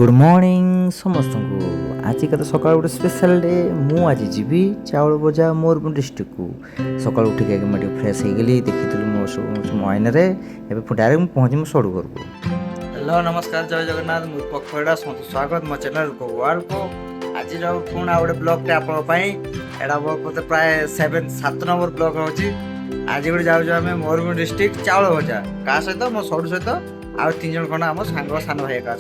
Good morning समस्त को आज का तो सकाल गोटे स्पेशल डे मु आज जी चाउल बजा मोरबी डिस्ट्रिक्ट को सकाल उठिक मैं फ्रेश हो गली देखी मो आईन डायरेक्ट पहुँची मो सड़ू घर को। हेलो नमस्कार जय जगन्नाथ मु पक्षड़ा स्वागत मो चैनल को वर्ल्ड को आज पुणी गोटे ब्लॉग टे आपड़ा बोलते प्राय 7 नंबर ब्लॉग होची। आज गोटे जाऊँ मोरबी डिस्ट्रिक्ट चाउल बजा क्या सहित मो सड़ू सहित आउ 3 जन खंड आम सांग सान भाई का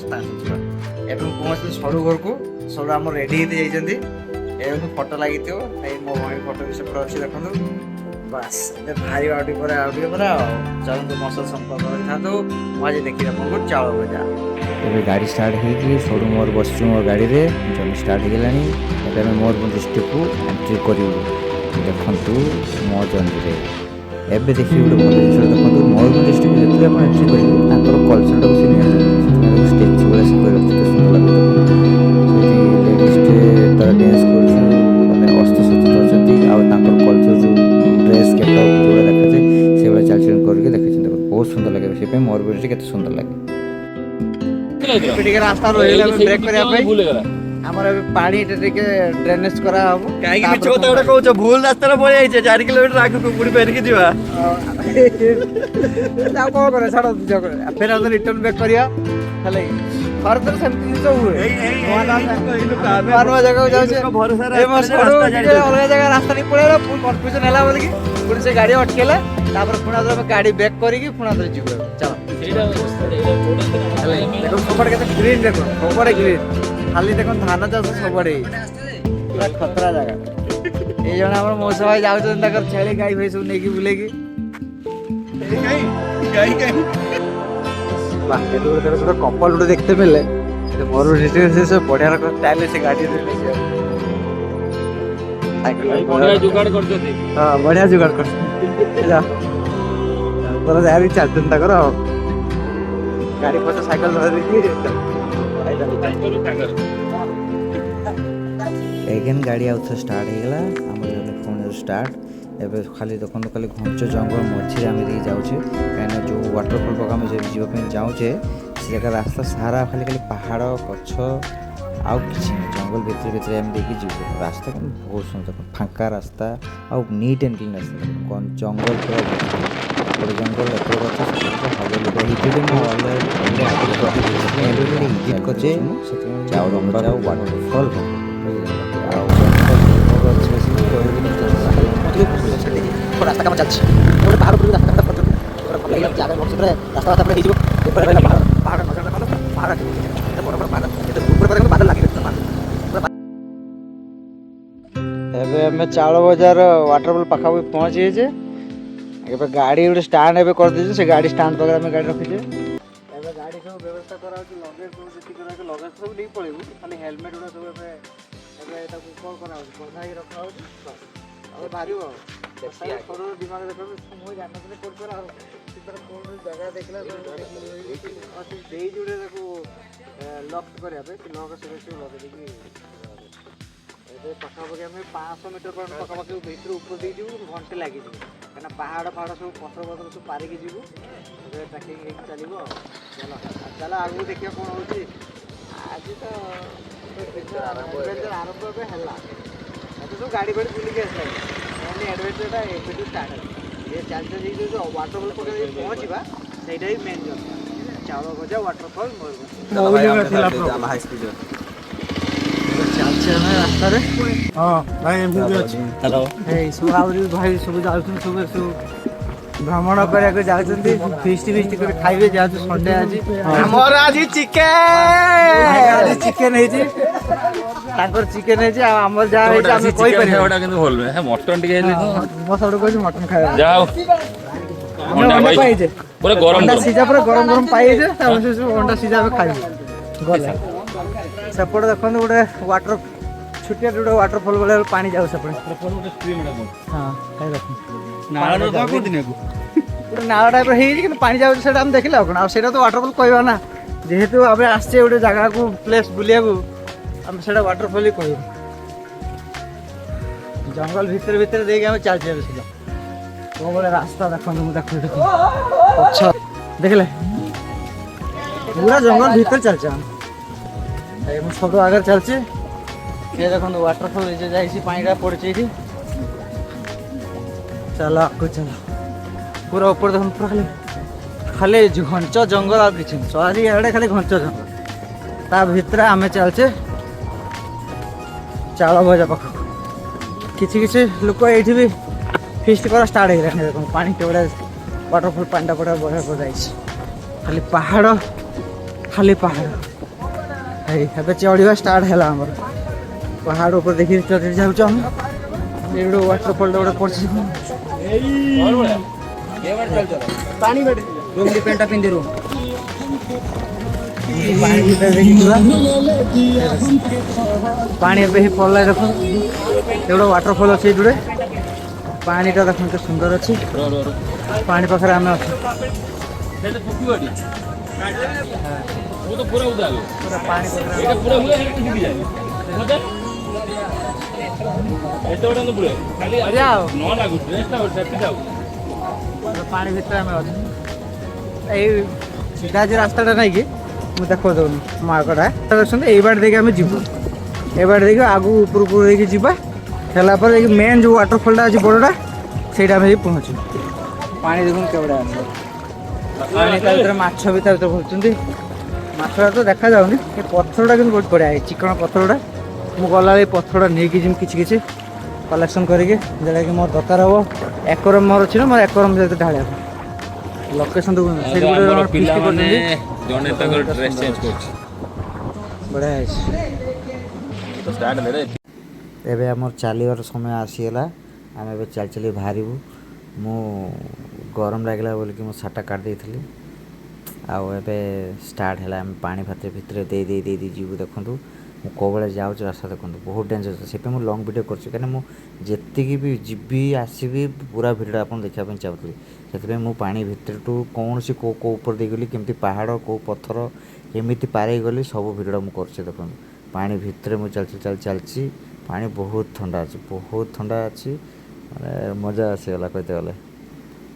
एवं पहुँचली सड़ू घर को सड़ू आम रेडी होती फोटो लगी मो भाई फोटो भी सेपटे अच्छी देखो बास भारी आउटी पर चलते मसल संपर्क था मुझे देखिए आपको चाउल बजा एवं गाड़ी स्टार्ट हो सड़ू मोर बस मोर गाड़ी में जमी स्टार्ट होगा मोर डिस्ट्रिक्ट को एंट्री करूँ देखु मो जर्नी एवं देखिए गोटे भल जिन देखो मोर डिस्ट्रिक्ट जो आप एंट्री करेंगे कलचर टाक स्टेचू भाई से सुंदर लगे लेडीज तार डांस कर हस्तसज्जित अच्छी कलचर जो ड्रेस केटअप जो देखा जाए से चाल चलन करके देखे बहुत सुंदर लगे से मोर के सुंदर लगे रास्ता ब्रेक करने आमर पानी ड्रेनेज करा हम कहीं मिछ कथा गोटे कहूछ भूल रास्ता पड़े 4 किलोमीटर आगे पुणी फेरिकी जा कौन करे छाड़ फिर रिटर्न बैक करिया थर थर सेमती जिन हुए जगह अलग जगह रास्ता नहीं पड़ेगा कन्फ्यूजन है बोलिकी पुणी से गाड़ी अटकेला पुणी गाड़ी बैक करके पुणी जीव चलो सबड़े ग्रीन देखो सबड़े ग्रीन खाली देखो धान चाष सब पूरा खतरा जगह ये जन आम मौसा भाई जाऊँ छेली गाई भाई सब नहीं बुले कपल गोटे देखते मिले मोर से बढ़िया स्टाइल से गाड़ी बढ़िया जुगाड़ कर चलते गाड़ी पचा साइकिल एगेन गाड़ी आउ थे स्टार्ट होगा आम पुणी स्टार्ट एवं खाली देखो खाली घंच जंगल मझे आम जाऊे कहीं जो वाटरफल पाक आम जावाई जाऊे से जगह रास्ता सारा खाली खाली पहाड़ गछ आउ कि जंगल भितर भितर आम देखिए जीव रास्ता बहुत सुंदर फांका रास्ता आउ नीट एंड क्लीन रास्ता जंगल पूरा गोटे जंगल करजे चाउल वाटरफल रास्ता कम चलती पहाड़ रास्ता चाउल बजार वाटरफल पाखापाखि पहुँची गाड़ी गोटे स्टाण्ड एवं कर दे से गाड़ी स्टाण्ड पाखे आम गाड़ी रखीचे गाड़ी सब व्यवस्था करा लगेज सब लगेज सब नहीं पड़ेबू खाली हेलमेट गुड़ा सब कौन करा बंधा ही रखा बाहर दिमाग देख मुझे जान जगह देखला जोड़े लक करने लक से लगे पाखापाखि आम 500 मीटर पाखापाखि भर ऊपर देजी घंटे लगे कहीं पहाड़ पहाड़ सब पथर पथर सब पारिकी जीवु ट्रैकिंग चलो चलो चल आगे देखिए कौन हो आज तो आरंभ है सब गाड़ी फाड़ी बुलिकी आसला एडभेंचर एबू स्टार्ट ये चलते जो वाटरफल पकड़ पहुँचा से मेन जर्नी चाउल भजा वाटरफल रास्ता भाई सब जाऊँ सब भ्रमण करने जाती फिस्ट फिस्ट कर खाइबे जहाँ संडे आज चिकेन चिकेन आमर जहाँ मटन मो सब कह मटन खाए सीजा पूरा गरम गरम पाई अंडा सीजा खाइबे गले सेपटे देखो गोटे वाटर छुटिया गोटे वाटरफल भाई पानी जाऊ सेपटे हाँ गोटे नाल टाइप हो पानी जाऊँ देखिले कौन से वाटरफल कहवा ना जेहेतु आम आसचे गोटे जगह को प्लेस बुलिया आम से वाटरफल ही कह जंगल भितर भितर देखिए आम चलचे कौन भाई रास्ता देखो देखले पूरा जंगल भीतर चलचे ମୁଁ ସବୁ ଆଗରେ ଚାଲିଛି। ଏ ଦେଖନ୍ତୁ ୱାଟରଫଲ୍ ଯାଇଛି, ପାଣିଟା ପଡ଼ିଛି ଏଇଠି। ଚାଲ ଆଗକୁ ଚାଲ, ପୁରା ଉପରେ ଦେଖନ୍ତୁ, ପୁରା ଖାଲି ଘଞ୍ଚ ଜଙ୍ଗଲ, ଆଉ କିଛି ଚାରିଆଡ଼େ ଖାଲି ଘଞ୍ଚ ଜଙ୍ଗଲ। ତା ଭିତରେ ଆମେ ଚାଲଛେ ଚାଳ ଭଜା ପାଖକୁ। କିଛି କିଛି ଲୋକ ଏଇଠି ବି ଫିଷ୍ଟ କରା ଷ୍ଟାର୍ଟ ହେଇଗଲାଣି। ଦେଖନ୍ତୁ ପାଣି କେବଳ ୱାଟରଫଲ୍ ପାଣିଟା ପୁରା ବଢ଼ିଆ ଯାଇଛି। ଖାଲି ପାହାଡ଼, ଖାଲି ପାହାଡ଼। ହେଇ ଏବେ ଚଢ଼ିବା ଷ୍ଟାର୍ଟ ହେଲା ଆମର। ପାହାଡ଼ ଉପରେ ଦେଖିକି ଚଢ଼ି ଯାଉଛୁ ଆମେ। ଏଇ ଗୋଟେ ୱାଟରଫଲ୍ଟା ଗୋଟେ ପଡ଼ିଛି। ପ୍ୟାଣ୍ଟଟା ପିନ୍ଧିରୁ ପାଣି ଭିତରେ ଦେଇକି ଯିବା। ପାଣି ଏବେ ହିଁ ପଡ଼ିଲା। ଦେଖନ୍ତୁ ଏ ଗୋଟେ ୱାଟରଫଲ୍ ଅଛି ଏଇଠି ଗୋଟେ। ପାଣିଟା ଦେଖନ୍ତୁ କେତେ ସୁନ୍ଦର ଅଛି। ପାଣି ପାଖରେ ଆମେ ଅଛୁ। ପାଣି ଭିତରେ ଆମେ ଅଛୁ। ଏଇ ସିଧା ଯେ ରାସ୍ତାଟା ନାଇଁ କି ମୁଁ ଦେଖାଉ ଦେଉନି ମୋ ଆଗଟା ଅଛନ୍ତି। ଏଇ ବାଟ ଦେଇକି ଆମେ ଯିବୁ। ଏ ବାଟ ଦେଇକି ଆଗକୁ ଉପରକୁ ଦେଇକି ଯିବା। ହେଲା ପରେ ଯାଇକି ମେନ୍ ଯେଉଁ ୱାଟରଫଲ୍ଟା ଅଛି ବଡ଼ଟା, ସେଇଟା ଆମେ ଯାଇକି ପହଞ୍ଚିବୁ। ପାଣି ଦେଖୁନ କେବଡ଼ା ଅଛି। ପାଣି ତା ଭିତରେ ମାଛ ବି ତା ଭିତରେ ବୁଲୁଛନ୍ତି। ମାଛଟା ତ ଦେଖାଯାଉନି, ଏ ପଥରଟା କିନ୍ତୁ ବହୁତ ବଢ଼ିଆ ହେଇଛି, ଚିକଣ ପଥରଟା। ମୁଁ ଗଲାବେଳେ ଏ ପଥରଟା ନେଇକି ଯିବି କିଛି କିଛି କଲେକ୍ସନ୍ କରିକି, ଯେଉଁଟାକି ମୋର ଦରକାର ହେବ। ଏକରମ୍ ମୋର ଅଛି ନା, ମୋର ଏକରମ୍ ସହିତ ଢାଳିବାକୁ। ଲୋକେସନ୍ ଦେଖୁଛନ୍ତି, ସେଇଠି ଗୋଟେ ଫିଷ୍ଟ କରୁଛନ୍ତି। ଜଣେ ତାଙ୍କର ଡ୍ରେସ୍ ଚେଞ୍ଜ କରୁଛି। ବଢ଼ିଆ ହେଇଛି। ଏବେ ଆମର ଚାଲିବାର ସମୟ ଆସିଗଲା। ଆମେ ଏବେ ଚାଲି ଚାଲି ବାହାରିବୁ। ମୁଁ ଗରମ ଲାଗିଲା ବୋଲିକି ମୁଁ ସାର୍ଟଟା କାଢ଼ି ଦେଇଥିଲି। ଆଉ ଏବେ ଷ୍ଟାର୍ଟ ହେଲା। ଆମେ ପାଣି ଭିତରେ ଦେଇ ଯିବୁ। ଦେଖନ୍ତୁ ମୁଁ କେଉଁବେଳେ ଯାଉଛି ରାସ୍ତା ଦେଖନ୍ତୁ, ବହୁତ ଡେଞ୍ଜର ଅଛି। ସେଥିପାଇଁ ମୁଁ ଲଙ୍ଗ୍ ଭିଡ଼ିଓ କରୁଛି, କାହିଁକିନା ମୁଁ ଯେତିକି ବି ଯିବି ଆସିବି ପୁରା ଭିଡ଼ିଓଟା ଆପଣ ଦେଖିବା ପାଇଁ ଚାହୁଁଥିଲି। ସେଥିପାଇଁ ମୁଁ ପାଣି ଭିତରଠୁ କୌଣସି କେଉଁ ଉପରେ ଦେଇଗଲି, କେମିତି ପାହାଡ଼, କେଉଁ ପଥର କେମିତି ପାରେଇ ଗଲି, ସବୁ ଭିଡ଼ିଓଟା ମୁଁ କରୁଛି। ଦେଖନ୍ତୁ ପାଣି ଭିତରେ ମୁଁ ଚାଲିଛି। ପାଣି ବହୁତ ଥଣ୍ଡା ଅଛି, ବହୁତ ଥଣ୍ଡା ଅଛି। ମାନେ ମଜା ଆସିଗଲା କହିତେ ଗଲେ।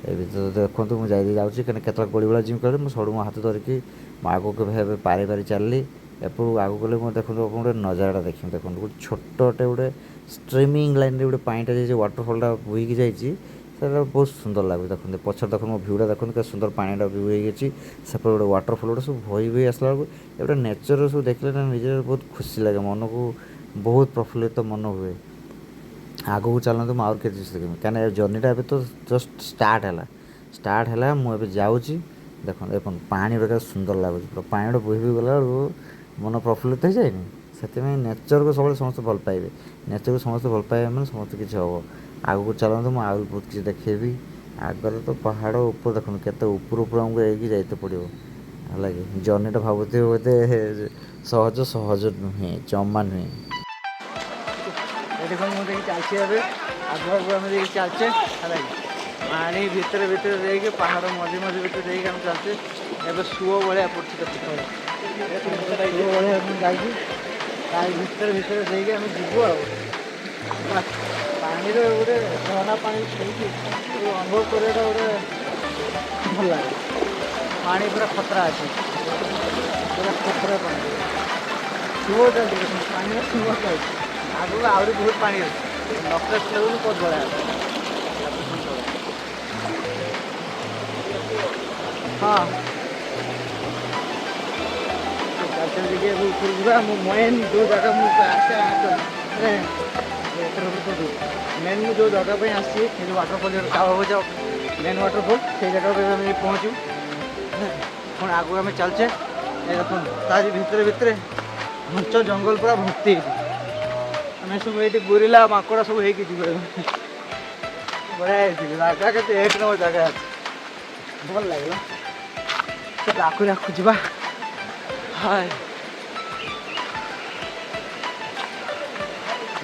ଏ ଭିତରେ ଦେଖନ୍ତୁ ମୁଁ ଯାଉଛି, କାହିଁକିନା କେତେବେଳେ ଗୋଳି ଭଳିଆ ଯିମି କହିଲେ ମୁଁ ସଡ଼ୁ ମୋ ହାତ ଧରିକି ମୁଁ ଆଗକୁ ଏବେ ପାରି ଚାଲିଲି। ଏପଟକୁ ଆଗକୁ ଗଲେ ମୁଁ ଦେଖନ୍ତୁ ଆପଣ ଗୋଟେ ନଜାରାଟା ଦେଖିବି। ଦେଖନ୍ତୁ ଗୋଟେ ଛୋଟଟେ ଗୋଟେ ଷ୍ଟ୍ରିମିଂ ଲାଇନ୍ରେ ଗୋଟେ ପାଣିଟା ଯାଇଛି, ୱାଟରଫଲ୍ଟା ବୋହିକି ଯାଇଛି। ସେଇଟା ବହୁତ ସୁନ୍ଦର ଲାଗୁଛି। ଦେଖନ୍ତୁ ପଛରେ ଦେଖନ୍ତୁ ମୋ ଭିୟୁଟା ଦେଖନ୍ତୁ କେତେ ସୁନ୍ଦର ପାଣିଟା ଭିଉ ହେଇଯାଇଛି। ସେପଟେ ଗୋଟେ ୱାଟରଫଲ୍ ଗୋଟେ ସବୁ ବୋହି ଆସିଲା ବେଳକୁ ଗୋଟେ ନେଚର ସବୁ ଦେଖିଲେ ନା ନିଜର ବହୁତ ଖୁସି ଲାଗେ, ମନକୁ ବହୁତ ପ୍ରଫୁଲ୍ଲିତ ମନ ହୁଏ। ଆଗକୁ ଚାଲନ୍ତୁ, ମୁଁ ଆହୁରି କେତେ ଜିନିଷ ଦେଖିବି, କାହିଁକିନା ଏ ଜର୍ଣ୍ଣିଟା ଏବେ ତ ଜଷ୍ଟ ଷ୍ଟାର୍ଟ ହେଲା। ମୁଁ ଏବେ ଯାଉଛି। ଦେଖନ୍ତୁ ପାଣି ଗୁଡ଼ା ସୁନ୍ଦର ଲାଗୁଛି। ପୁରା ପାଣି ଗୁଡ଼ା ବୋହି ଗଲାବେଳକୁ ମନ ପ୍ରଫୁଲ୍ଲିତ ହେଇଯାଏନି। ସେଥିପାଇଁ ନେଚରକୁ ସବୁବେଳେ ସମସ୍ତେ ଭଲ ପାଇବେ। ନେଚରକୁ ସମସ୍ତେ ଭଲ ପାଇବେ ମାନେ ସମସ୍ତେ କିଛି ହେବ। ଆଗକୁ ଚାଲନ୍ତୁ, ମୁଁ ଆହୁରି ବହୁତ କିଛି ଦେଖେଇବି। ଆଗରେ ତ ପାହାଡ଼ ଉପରେ ଦେଖନ୍ତୁ କେତେ ଉପରୁ ଆମକୁ ହେଇକି ଯାଇତେ ପଡ଼ିବ। ହେଲା କି ଜର୍ଣ୍ଣିଟା ଭାବୁଥିବେ ବୋଧେ ସହଜ ନୁହେଁ, ଜମା ନୁହେଁ। ଏଠି ମୁଁ ଦେଇକି ଚାଲିଛି ଏବେ। ଆଗକୁ ଆମେ ଦେଇକି ଚାଲିଛେ ହେଲା କି ପାଣି ଭିତରେ ଦେଇକି ପାହାଡ଼ ମଝି ଭିତରେ ଦେଇକି ଆମେ ଚାଲିଛେ। ଏବେ ସୁଅ ଭଳିଆ ପଡ଼ୁଛି କେତେ ସୁଅ ଭଳିଆ ମୁଁ ଯାଇଛି। ତା ଭିତରେ ଦେଇକି ଆମେ ଯିବୁ ଆଉ। ପାଣିର ଗୋଟେ ଝରଣା ପାଣି ଖେଳିକି ଅନୁଭବ କରିବାଟା ଗୋଟେ ଭଲ ଲାଗେ। ପାଣି ପୁରା ଖତରା ଅଛି, ପୁରା ଖତରା ପାଣି। ସୁଅ ଚାଲିଛି, ପାଣିର ସୁଅ ଚାଲିଛି। ଆଗକୁ ଆହୁରି ବହୁତ ପାଣି ଅଛି। ନକ୍ରେଶ ଲେବୁଲ୍ ବହୁତ ବଢ଼ିଆ ଅଛି। ହଁ ଟିକେ ଉପରକୁ ଯିବା। ମୁଁ ମେନ୍ ଯେଉଁ ଜାଗା ମୁଁ ଆସେ ମେନ୍ ମୁଁ ଯେଉଁ ଜାଗା ପାଇଁ ଆସିଛି, ସେ ଯେଉଁ ୱାଟରଫଲ୍ ଚାଳ ଭଜା ମେନ୍ ୱାଟରଫଲ୍, ସେଇ ଜାଗାକୁ ଏବେ ଆମେ ପହଞ୍ଚିବୁ। ପୁଣି ଆଗକୁ ଆମେ ଚାଲିଛେ। ଦେଖନ୍ତୁ ତାରି ଭିତରେ ଘଞ୍ଚ ଜଙ୍ଗଲ ପୁରା ଭର୍ତ୍ତି ହେଇଛି। ଆମେ ସବୁ ଏଇଠି ଗୋରିଲା ମାଙ୍କଡ଼ ସବୁ ହେଇକି ଯିବେ। ବଢ଼ିଆ ହେଇଛି ଜାଗା, କେତେ ଏକ ନମ୍ବର ଜାଗା ଅଛି, ଭଲ ଲାଗିଲା। ଆଖୁ ଯିବା। ହାଏ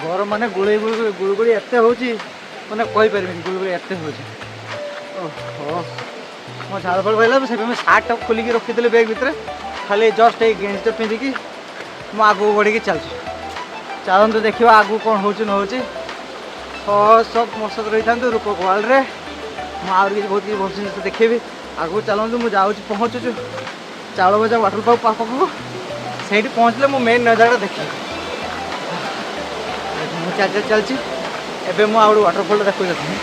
ଗରମ ମାନେ ଗୁଳୁଗୁଳି ଏତେ ହେଉଛି, ମାନେ କହିପାରିବିନି, ଗୁଳୁଗୁଳି ଏତେ ହେଉଛି। ଓହୋ ମୋ ଝାଳ ଫାଳ ପାଇଲା। ସେଥିପାଇଁ ସାର୍ଟଟା ଖୋଲିକି ରଖିଥିଲି ବ୍ୟାଗ୍ ଭିତରେ। ଖାଲି ଜଷ୍ଟ ଏଇ ଗେଞ୍ଜିଟା ପିନ୍ଧିକି ମୁଁ ଆଗକୁ ବଢ଼ିକି ଚାଲୁଛି। ଚାଲନ୍ତୁ ଦେଖିବା ଆଗକୁ କ'ଣ ହେଉଛି ନ ହେଉଛି। ସବୁ ମୋ ସହିତ ରହିଥାନ୍ତୁ ରୂପକ ୱାର୍ଲ୍ଡରେ। ମୁଁ ଆହୁରି କିଛି ବହୁତ କିଛି ଭଲ ଜିନିଷ ଦେଖେଇବି। ଆଗକୁ ଚାଲନ୍ତୁ, ମୁଁ ଯାଉଛି, ପହଞ୍ଚୁଛୁ ଚାଉଳ ଭଜା ୱାଟରଫଲ୍ ପାଖକୁ। ସେଇଠି ପହଞ୍ଚିଲେ ମୁଁ ମେନ୍ ନଜାରାଟା ଦେଖିବି। ମୁଁ ଚାଲିଛି ଏବେ ମୁଁ ଆଉ ଗୋଟେ ୱାଟରଫଲ୍ ଦେଖୁ ଯାଉଛି।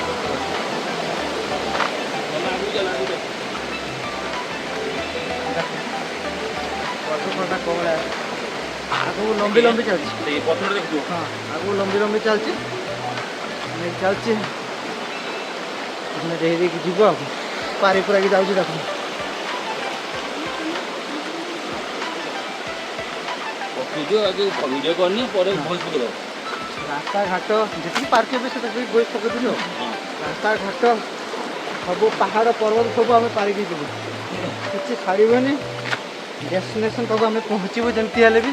ୱାଟରଫଲ୍ଟା କଣ ଆଗକୁ ଲମ୍ବି ଚାଲିଛି। ହଁ ଆଗକୁ ଲମ୍ବି ଚାଲିଛି ନେଇକି ଚାଲିଛି ଦେଇକି ଯିବ ଆଉ ପାରି ପୁରାକି ଯାଉଛି ଦେଖ। ଭିଡ଼ିଓ କରିନି ପରେ ଭଏସ୍ ପକେଇଦେବ। ରାସ୍ତାଘାଟ ଯେତିକି ପାର୍କ ଏବେ ସେଟା ଭଏସ୍ ପକେଇଦେଲୁ। ରାସ୍ତାଘାଟ ସବୁ ପାହାଡ଼ ପର୍ବତ ସବୁ ଆମେ ପାରିକି ଯିବୁ, କିଛି ଛାଡ଼ିବନି। ଡେଷ୍ଟିନେସନ୍ ପାଖକୁ ଆମେ ପହଞ୍ଚିବୁ ଯେମିତି ହେଲେ ବି।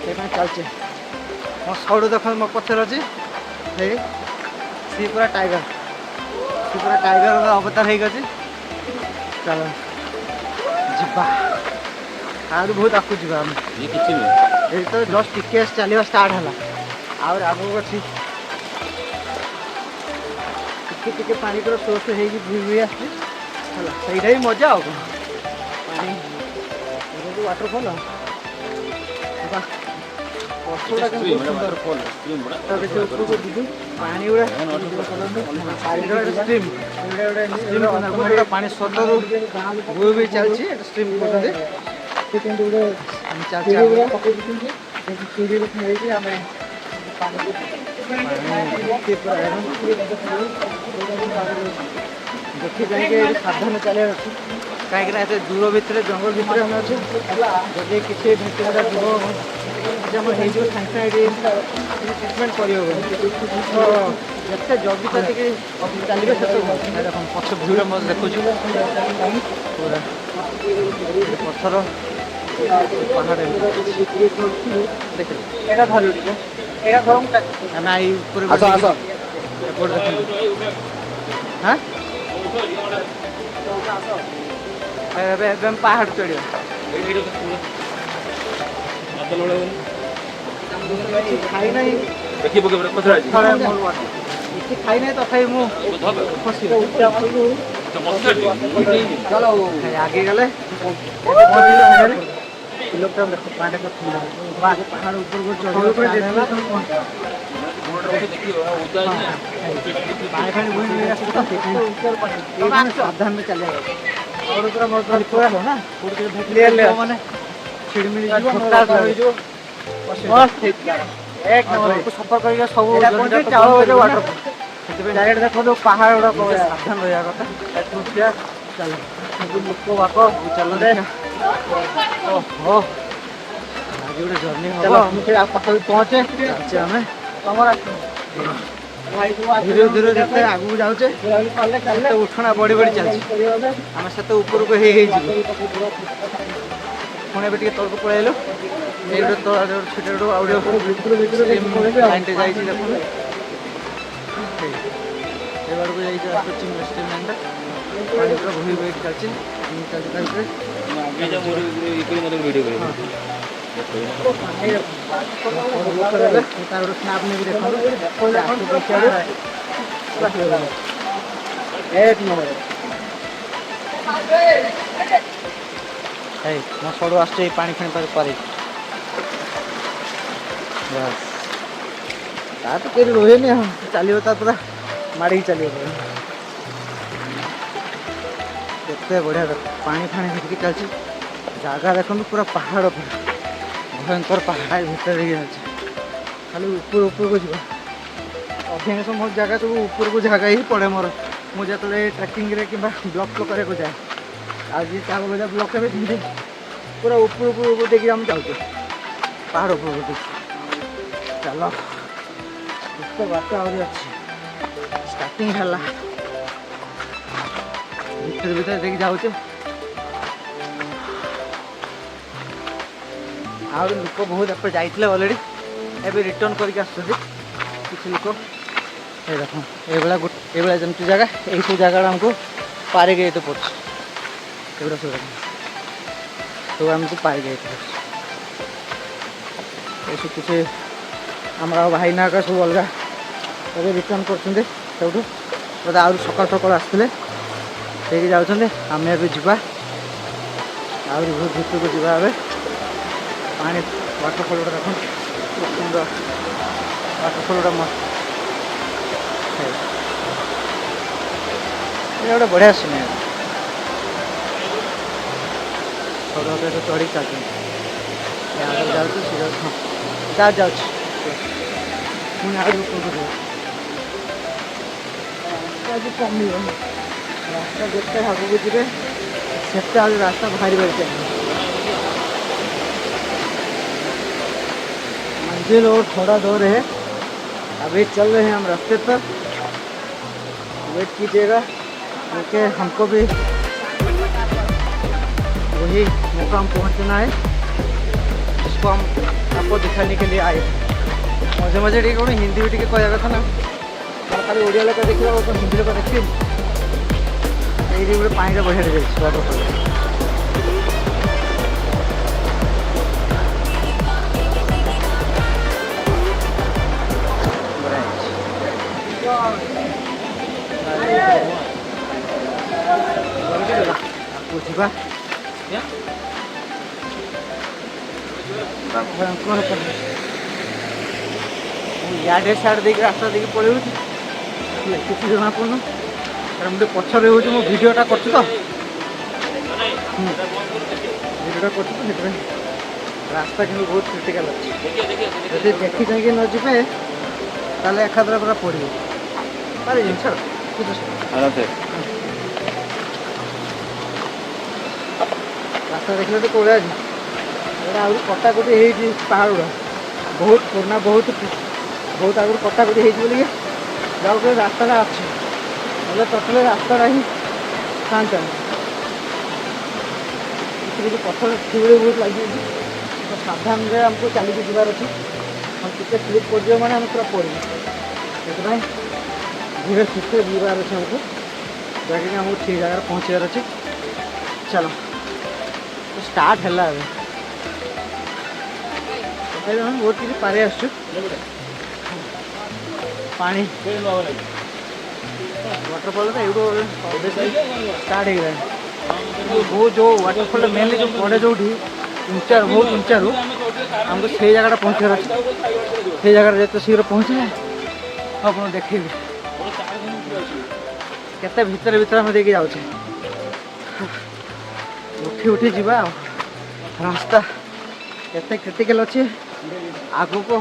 ସେଇପାଇଁ ଚାଲିଛି। ମୋ ସଉడు ଦେଖନ୍ତୁ ମୋ ପଛରେ ଅଛି, ହେଇ ସିଏ ପୁରା ଟାଇଗର ଅବତାର ହେଇକି ଅଛି। ଚାଲ ଯିବା, ଆହୁରି ବହୁତ ଆଗକୁ ଯିବା ଆମେ। କିଛି ନୁହେଁ, ଏଇ ତ ଜଷ୍ଟ ଟିକେ ଚାଲିବା ଷ୍ଟାର୍ଟ ହେଲା, ଆହୁରି ଆଗକୁ ଅଛି। ଟିକେ ପାଣି ପୁରା ସୋର୍ସ ହେଇକି ଭୁଇ ଆସୁଛି ହେଲା, ସେଇଟା ହିଁ ମଜା ଆଉ କ'ଣ। ପାଣି ୱାଟରଫଲ୍ ପଥରଟା କିନ୍ତୁ ସୁନ୍ଦର ଫଲ୍। ବେଶୀ ଉପରକୁ ଯିବୁ ପାଣି ଗୁଡ଼ା ପାଣି ସ୍ରୋତରୁ ଭୁଇ ଚାଲିଛି। ଷ୍ଟ୍ରିମ୍ କରୁଛନ୍ତି ଦେଖି ଯାଇକି ଏଠି ସାବଧାନ ଚାଲିବାର ଅଛି, କାହିଁକିନା ଏତେ ଦୂର ଭିତରେ ଜଙ୍ଗଲ ଭିତରେ ଆମେ ଅଛୁ। ଯଦି କିଛି ଭିତରେ ଯିବ ଆମର ହେଇଯିବ ସାଙ୍ଗେ ସାଙ୍ଗେ ଏଠି ଟ୍ରିଟମେଣ୍ଟ କରିହେବନି। ତ ଯେତେ ଜଲ୍ଦି ଟିକେ ଚାଲିବେ ସେତେ ଦେଖନ୍ତୁ ପଛ ଭିଡ଼ ମଧ୍ୟ ଦେଖୁଛୁ ପୁରା ପଥର ପାହାଡ଼ ଦେଖିଲେ ଏଇଟା ଧରିବ ଟିକେ, ଏଇଟା ଧର ଆମେ ଏଇ ଉପରେ ଏପଟେ ଦେଖନ୍ତୁ। ହାଁ ଏବେ ଆମେ ପାହାଡ଼ ଚଢ଼ିବା। କିଛି ଖାଇ ନାହିଁ, ଦେଖି ପକେଇବ ପଥର ଅଛି। କିଛି ଖାଇ ନାହିଁ ତଥାପି ମୁଁ ଆଗେଇ ଗଲେ କିଲୋମିଟର ଦେଖ ପାହାଡ଼ ଉପରକୁ ଚଢ଼ିବା ପାଣି ଫାଣି ବୁହି ଆସୁଛି ତ ସାବଧାନରେ ଚାଲିବା ନା ମାନେ ଛିଡ଼ିମିଳି ଯିବ ହେଇଯିବ। ସଫର କରିକି ସବୁ ଚାରିଆଡ଼େ ଦେଖନ୍ତୁ ପାହାଡ଼ ଗୁଡ଼ାକ ସାବଧାନ ରହିବା କଥା। ଚାଲ ଲୋକ ବାପ ଚାଲ ଦେଖିବା। ଓହୋ ଆଜି ଗୋଟେ ଜର୍ଣ୍ଣି ହବ। ପାଖରେ ପହଞ୍ଚେ ଚାଲିଛେ ଆମେ ଧୀରେ ଧୀରେ ଯେତେ ଆଗକୁ ଯାଉଛେ ସେତେ ଉଠଣା ବଢ଼ି ଚାଲିଛି। ଆମେ ସେତେ ଉପରକୁ ହେଇଯିବୁ। ପୁଣି ଏବେ ଟିକେ ତଳକୁ ପଳେଇଲୁ। ଏଇ ଗୋଟେ ତଳ ଛୋଟ ଆଉ ଗୋଟେ ଲାଇନ୍ଟେ ଯାଇଛି ଦେଖନ୍ତୁ। ଏ ବାଡ଼କୁ ଯାଇଛି ଆସୁଛି ଷ୍ଟ୍ରିମ୍ ଲାଇନ୍ଟା। ପାଣି ପୁରା ଭୋଇ ଭୋଇକି ଚାଲିଛି ଚାଲିଛି ତା ଭିତରେ। ତାର ଗୋଟେ ସ୍ନାପ୍ ନେଇକି ଦେଖନ୍ତୁ। ଏଇ ମୋ ସଡ଼ୁ ଆସୁଛି ଏଇ ପାଣି ଫାଣି ପାରି ବାସ୍। ତା ତ କେହି ରୁହେନି, ଆଉ ଚାଲିବ ତା ପୁରା ମାଡ଼ିକି ଚାଲିବ। କେତେ ବଢ଼ିଆ ପାଣି ଫାଣି ହେଇକି ଚାଲିଛି। ଜାଗା ଦେଖନ୍ତୁ ପୁରା ପାହାଡ଼, ପୁରା ଭୟଙ୍କର ପାହାଡ଼ ଭିତରେ ହେଇକି ଅଛି। ଖାଲି ଉପରକୁ ଯିବା। ଅଧିକାଂଶ ମୋ ଜାଗା ସବୁ ଉପରକୁ ଜାଗା ହିଁ ପଡ଼େ ମୋର। ମୁଁ ଯେତେବେଳେ ଟ୍ରେକିଂରେ କିମ୍ବା ବ୍ଲକ୍ କରିବାକୁ ଯାଏ, ଆଜି ଚାଳ ବଜା ବ୍ଲକ୍ ଏବେ ଧୀରେ ପୁରା ଉପରକୁ ଦେଇକି ଆମେ ଯାଉଛୁ, ପାହାଡ଼ ଉପରକୁ ଦେଇକି। ଚାଲ ଏତେ ବାଟ ଆହୁରି ଅଛି, ଷ୍ଟାର୍ଟିଂ ହେଲା। ଭିତରେ ଦେଇକି ଯାଉଛେ। ଆହୁରି ଲୋକ ବହୁତ ଏପଟେ ଯାଇଥିଲେ ଅଲରେଡ଼ି, ଏବେ ରିଟର୍ଣ୍ଣ କରିକି ଆସୁଛନ୍ତି କିଛି ଲୋକ। এই দেখুন ଏଇଭଳିଆ ଯେମିତି ଜାଗା, এইସବୁ ଜାଗାଟା ଆମକୁ ପାରିକି ଯାଇତେ ପଡ଼ୁଛି। ଏଗୁଡ଼ା ସବୁ ଆମକୁ ପାରିକି ଯାଇତେ ପଡ଼ୁଛି। ଏସବୁ କିଛି ଆମର ଭାଇନା ହେରିକା ସବୁ ଅଲଗା ଏବେ ରିଟର୍ଣ୍ଣ କରୁଛନ୍ତି ସେଇଠୁ। ବୋଧେ ଆହୁରି ସକାଳୁ ଆସିଥିଲେ ସେଇଠି ଯାଉଛନ୍ତି। ଆମେ ଏବେ ଯିବା ଆହୁରି ବହୁତ ଭିତରକୁ ଯିବା ଏବେ। ପାଣି ୱାଟରଫଲ୍ ଗୁଡ଼ା ଦେଖନ୍ତୁ ବହୁତ ସୁନ୍ଦର ୱାଟରଫଲ୍ ଗୁଡ଼ା ମସ୍ତ ଏଇଟା ଗୋଟେ ବଢ଼ିଆ ସିନେମା ସଡ଼କରେ ତ ଚଢ଼ିକି ଚାଲୁଛନ୍ତି ଆଗରେ ଯାଉଛି ସିଧା ହଁ ଯାଉଛି ପୁଣି ଆହୁରି ଉପରକୁ ଯିବ ଆଜି କମିବ ରାସ୍ତା ଯେତେ ଆଗକୁ ଯିବେ ସେତେ ଆହୁରି ରାସ୍ତା ଭାରି भारी चाहिए मंजिल और थोड़ा दूर है अभी चल रहे हैं हम रास्ते पर वेट कीजिएगा क्योंकि हमको भी वही मुकाम पहुंचना है जिसको हम आपको दिखाने के लिए आए मजे मजे टे कौन हिंदी भी टे कह कथा ना खाली ओडिया लोक देखा तो हिंदी लोक देखिए ये गोटे पानी बढ़िया जाए वाटरफल बुझा भयंकर याडे साइड देख रास्ता देखिए पड़े किसी जना पड़ना कारण मुझे पछरे हो मो भिडटा कर भिडटा कर रास्ता कि बहुत क्रिटिकाल अच्छे जब देखी चाहिए न जी ताले एकाद्रा पूरा पड़ो पारे जिन रास्ता देखने तो कौड़ा आज कटाकटी हो पहाड़ गुड़ा बहुत पुराना बहुत आगुरी कटाकटी हो जाओ रास्ता अच्छे टोटल रास्ता ही शांत किसी पथर ठिबड़ी बहुत लगे तो सावधान आमको चलिए जबार अच्छे हम टिके स्लीप कर मैंने आम पूरा पड़े से धीरे सुस्थ जीवार अच्छे हमको जैसे आमको ठीक जगह पहुँचार अच्छे चलो तो स्टार्ट है बहुत किसी पारे आसु पानी वाटरफल तो एवढो स्टार्ट हो वो जो वाटरफल मेनली जो पड़े जो ऊंचा बहुत ऊंचा रू आमको से जगह पहुँचार अच्छे से जगह जो शीघ्र पहुँचे आप देखे केते भितर भितर आम देखिए जाऊे उठी उठी जावा रास्ता केते क्रिटिकल अच्छे आगू को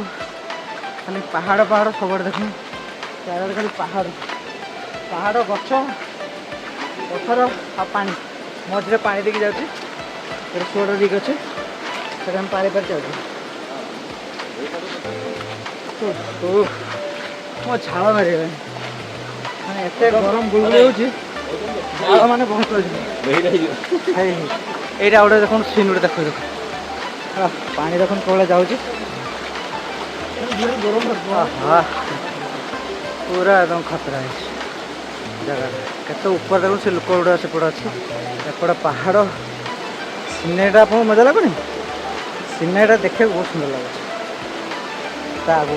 खाली पहाड़ पहाड़ सब देख चार खाली पहाड़ पहाड़ गछ पथर आ पानी मझे पानी देखी जाऊँगी सोड दिक अच्छे से पारे पारे जाऊँ मो झाड़ मारे मैंने एत गरम गुलगुली झाड़ मैंने बहुत यहाँ गोटे देख सीन गोटे देख देख पानी देख कौन जाऊँगी पूरा एकदम खतरा है जगह केत ऊपर देखो से लोक गुड़ा सेपटे अच्छे एपटे पहाड़ सीनेटा आप मजा लगुनि सीनेटा देखा बहुत सुंदर लगे आगू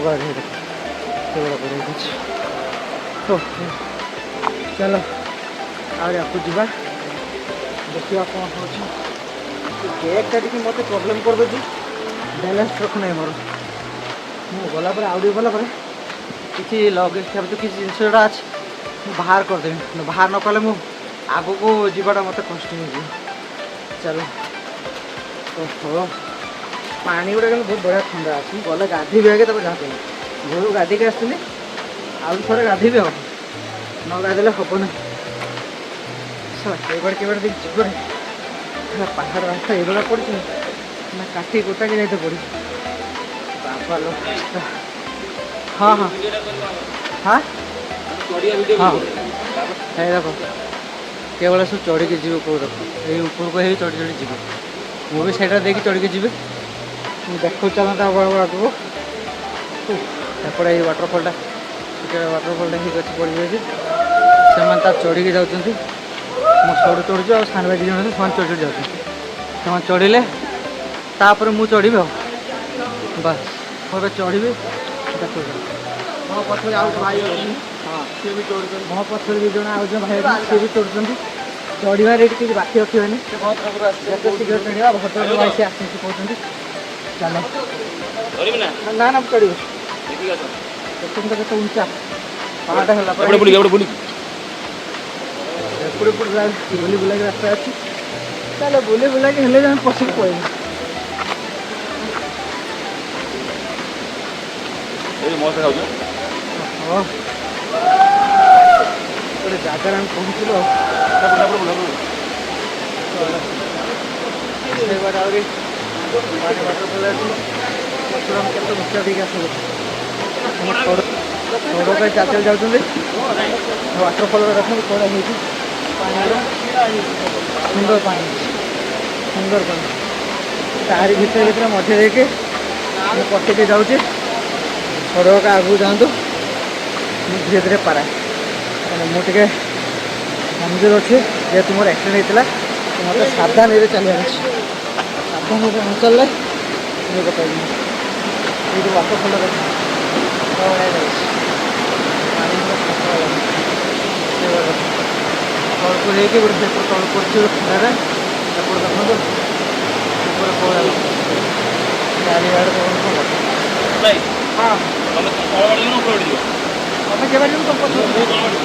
तो चलो आपको जा देखा कौन हो बैगटा टी मत प्रोब्लेम कर दूँ बैलेंस रखना मोर मुझे गलापर आउे गलापर किसी लगेज तो किसी जिनसा अच्छे बाहर करदेवी बाहर न कले मु आगू को जीवाटा मत कष्ट हो चलो ओहो पानी गुड़ा बहुत बढ़िया ठंडा अच्छी गले गाधी आगे तब गाधे घर गाधी के आसती आउ थे गाधी हम न गाधे हम ना केबड़ केबड़ देख जीव पहाड़ रास्ता ये पड़ी ना काटी गोटा के जाते पड़ी बाबा लो हाँ हाँ हाँ हाँ है देखो केवल सब चढ़ी जी ऊपर देख ये ऊपर को चढ़ी चढ़ी जी मुझे सैटा देखी चढ़ी जी देखो चलता आगू एपटे वाटरफलटा वाटरफलटा ही अच्छे पड़ जाए से चढ़ी के जाऊँ मो सड़ू चढ़ुच आ सान भाई जन से चढ़ी चढ़ी जाऊँ चढ़िले तापर मु चढ़ी बस मुझे चढ़ी देखो मो पछे आउ भाई हाँ सी भी चढ़ मो पछे भी जन आउ भाई सी भी चढ़ुं चढ़ार ये किसी बाकी रखे जिते शीघ्र चढ़ा भद्रक भाई से आस कहते ଚାଲ ଧରିବି ନା ନା ନା ଚଢ଼ିବ ଦେଖିକି ଆସ ଦେଖନ୍ତୁ କେତେ ଉଞ୍ଚା ପାହାଡ଼ ହେଲା ପରେ ଏପଟେ ବୁଲିକି ଏପଟେ ବୁଲି ବୁଲାକି ରାସ୍ତା ଅଛି ଚାଲ ବୁଲି ବୁଲାକି ହେଲେ ଆମେ ପଶିକି ପଳେଇବୁ ଏଇ ମସ୍ତ ଖାଉଛୁ ହଁ ଗୋଟେ ଜାଗାରେ ଆମେ ପହଞ୍ଚିଲୁ ସେଇବାଟ ଆହୁରି ୱାଟରଫଲ୍ ଅଛି ଆମେ କେତେ ଉଚ୍ଚା ଦେଇକି ଆସିବୁ ସଡ଼କ ପାଇଁ ଚାଲି ଚାଲି ଯାଉଛନ୍ତି ୱାଟରଫଲ୍ ଦେଖନ୍ତୁ କଡ଼ା ହେଇଛି ପାଣିର ସୁନ୍ଦର ପାଣି ତାରି ଭିତରେ ଭିତରେ ମଝି ଦେଇକି ମୁଁ ପଶିକି ଯାଉଛି ସଡ଼କ ଆଗକୁ ଯାଆନ୍ତୁ ମୁଁ ଧୀରେ ଧୀରେ ପାରା କାରଣ ମୁଁ ଟିକେ କମଜୋର ଅଛି ଯେହେତୁ ମୋର ଆକ୍ସିଡେଣ୍ଟ ହେଇଥିଲା ମୋତେ ସାବଧାନରେ ଚାଲିବାର ଅଛି ସାବଧାନରେ ନ ଚାଲିଲେ ମୁଁ ପକାଇବି ଏଇଠି ୱାଟରଫଲ୍ ଦେଖ ତଳକୁ ହେଇକି ଗୋଟେ ସେପଟ ତଳକୁ ପଡ଼ିଛି ଗୋଟେ ଖରାରେ ସେପଟ ଦେଖନ୍ତୁ ଉପରେ ପଳେଇଲା ଚାରିଆଡ଼େ ପବନ ଭାଇ ହଁ ତମେ ତଳ ବାଡ଼ି ଯିବ ନା ଉପର ବାଡ଼ି ଯିବ ତମେ କେବେ ଯିବ ତମ ପଛରେ ମୁଁ ତଳ ବାଡ଼ି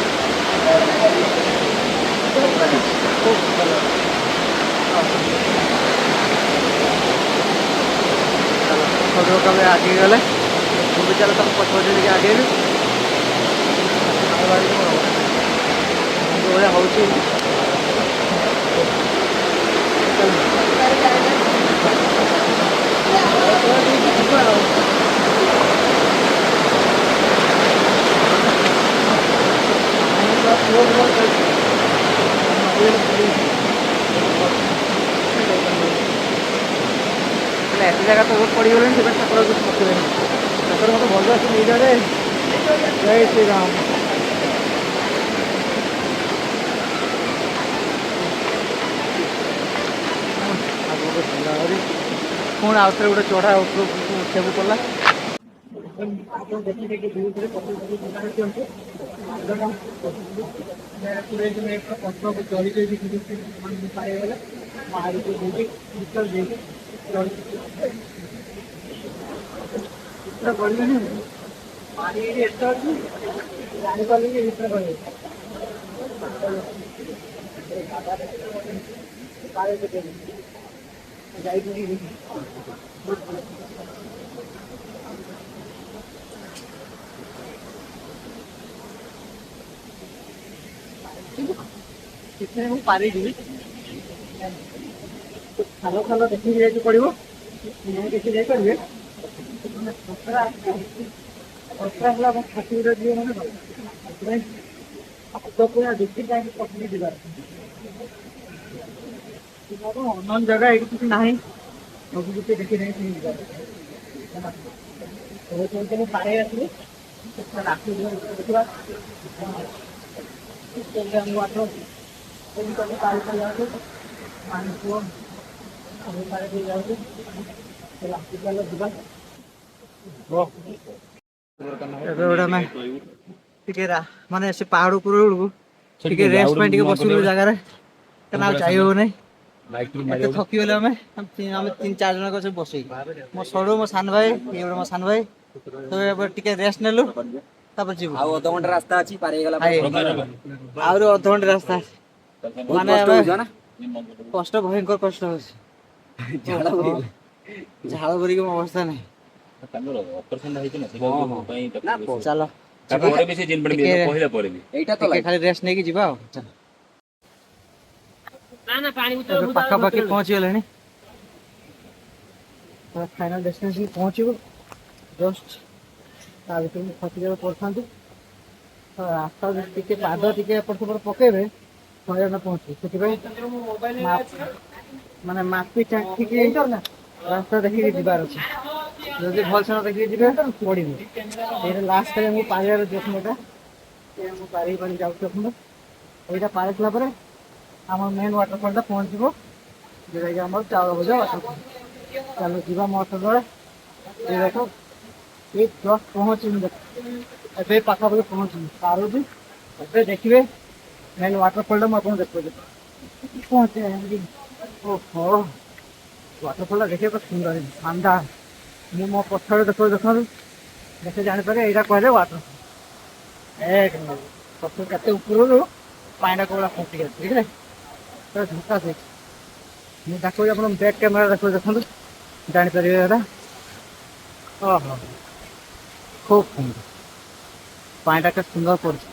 ସଡ଼କ ଆମେ ଆଗେଇ ଗଲେ ମୁଁ ବି ଚାଲ ତମ ପଛ ପଛ ଟିକେ ଆଗେଇବି ଭଳିଆ ହେଉଛି ଏତେ ଜାଗା ତ ପଡ଼ିଗଲେଣି ସେଟା ଠାକୁର ପକେଇଲେଣି ଠାକୁର ମୋତେ ଭଲ ଅଛି ନେଇଯାରେ ଜୟ ଶ୍ରୀରାମ ପୁଣି ଆଉଥରେ ଗୋଟେ ଚଢ଼ା ଉପରକୁ ଉଠିବାକୁ ପଡ଼ିଲା ପାଣି ଏଠି ଏତେ ଅଛି ଜାଣିପାରିଲି ଭିତରେ ରହିବ ଯାଇଥିଲି ସେଥିପାଇଁ ମୁଁ ପାରିଯିବି ଖାଲ ଖାଲ ଦେଖିକି ଯାଇକି ପଡ଼ିବ ମୁଁ ଦେଖି ଯାଇପାରିବେ ହେଲା ମୋ ଛାତି ଗୋଟେ ଯିବ ମାନେ ଭଲ ସେଥିପାଇଁ ହାତ ପୁରା ଦେଖି ଯାଇକି ପଛିକି ଯିବାର ଅନନ ଜାଗା ଏଇଠି କିଛି ନାହିଁ ସବୁ କିଛି ଦେଖି ଯାଇକି ଯିବାର ମୁଁ ପାଣି ଆସିଲି ଦେଖିବା ପାଣି ପୁଅ ଯିବା ଏବେ ଗୋଟେ ଆମେ ଟିକେ ମାନେ ସେ ପାହାଡ଼ ଉପରକୁ ଟିକେ ରେଷ୍ଟ ପାଇଁ ଟିକେ ବସିଲୁ ଜାଗାରେ କାରଣ ଆଉ ଯାଇ ହଉନାହିଁ ଏତେ ଥକିଗଲେ ଆମେ 3-4 ଜଣଙ୍କ ସବୁ ବସିକି ମୋ ସରୁ ମୋ ସାନ ଭାଇ ଇଏ ଗୋଟେ ମୋ ସାନ ଭାଇ ତ ଏବେ ଟିକେ ରେଷ୍ଟ ନେଲୁ ତାପରେ ଯିବୁ ଆଉ ଅଧଘଣ୍ଟା ରାସ୍ତା ଅଛି ପାର ହେଇଗଲା ଆହୁରି ଅଧଘଣ୍ଟା ରାସ୍ତା ଅଛି ମାନେ ଆମେ କଷ୍ଟ ଭୟଙ୍କର କଷ୍ଟ ହଉଛି ଝାଳ ଭରିକି ମୋ ଅବସ୍ଥା ନାହିଁ ତାଙ୍କର ଅପରେସନ ହେଇଛି ନା ଚାଲ ତାପରେ ବି ସେ ଜିନ୍ ପଡି କହିଲା ପରେ ବି ଏଇଟା ତ ଟିକେ ଖାଲି ରେଷ୍ଟ ନେଇକି ଯିବା ଆଉ ଏବେ ପାଖାପାଖି ପହଞ୍ଚିଗଲେଣି ଫାଇନାଲ ଡେଷ୍ଟିନେସନ ପହଞ୍ଚିବୁ ଜଷ୍ଟ ତା ଭିତରେ ମୁଁ ଖସି ଯାଇ ପଡ଼ିଥାନ୍ତି ରାସ୍ତା ଟିକେ ପାଦ ଟିକେ ଏପଟ ସେପଟ ପକେଇବେ ହଇରାଣ ପହଞ୍ଚିବୁ ସେଥିପାଇଁ ମାନେ ମାପି ଚାଖିକି ରାସ୍ତା ଦେଖିକି ଯିବାର ଅଛି ଯଦି ଭଲସେ ନ ଦେଖିକି ଯିବେ ପଡ଼ିବୁ ଏଇଟା ଲାଷ୍ଟ ଟାଇମ୍ ମୁଁ ପାରିବାର ଦେଖୁନ ଏଇଟା ମୁଁ ପାରି ଯାଉଛି ଦେଖୁନ ଏଇଟା ପାରିଥିଲା ପରେ ଆମର ମେନ୍ ୱାଟରଫଲଟା ପହଞ୍ଚିବ ଯେଉଁଟାକି ଆମର ଚାଉଳ ଭଜା ୱାଟରଫଲ ଚାଲ ଯିବା ମୋ ସହିତ ଦେଖ ଏଇ ଜଷ୍ଟ ପହଞ୍ଚିନି ଦେଖ ଏବେ ପାଖାପାଖି ପହଞ୍ଚିନି ପାରୁଛି ଏବେ ଦେଖିବେ ମେନ୍ ୱାଟରଫଲଟା ମୁଁ ଆପଣଙ୍କୁ ଦେଖାଉଛି ପହଞ୍ଚେ ଓହୋ ୱାଟରଫଲଟା ଦେଖିବା ତ ସୁନ୍ଦର ଶାନଦାର ମୁଁ ମୋ ପଛରେ ଦେଖନ୍ତୁ ଦେଖେ ଜାଣିପାରେ ଏଇଟା କହିଲେ ୱାଟର ଏକ ପଛ କେତେ ଉପରରୁ ପାଣିଟା କୋଉଟା ଫୁଟି ଅଛି ବୁଝିଲେ ପୁରା ଝୁଙ୍କା ଦେଇଛି। ମୁଁ ଦେଖୁଛି ଆପଣ ବ୍ୟାକ୍ କ୍ୟାମେରା ଦେଖନ୍ତୁ ଜାଣିପାରିବେ ଏଇଟା। ଓହୋ ଖୁବ୍ ସୁନ୍ଦର ପାଣିଟା କେତେ ସୁନ୍ଦର ପଡୁଛି।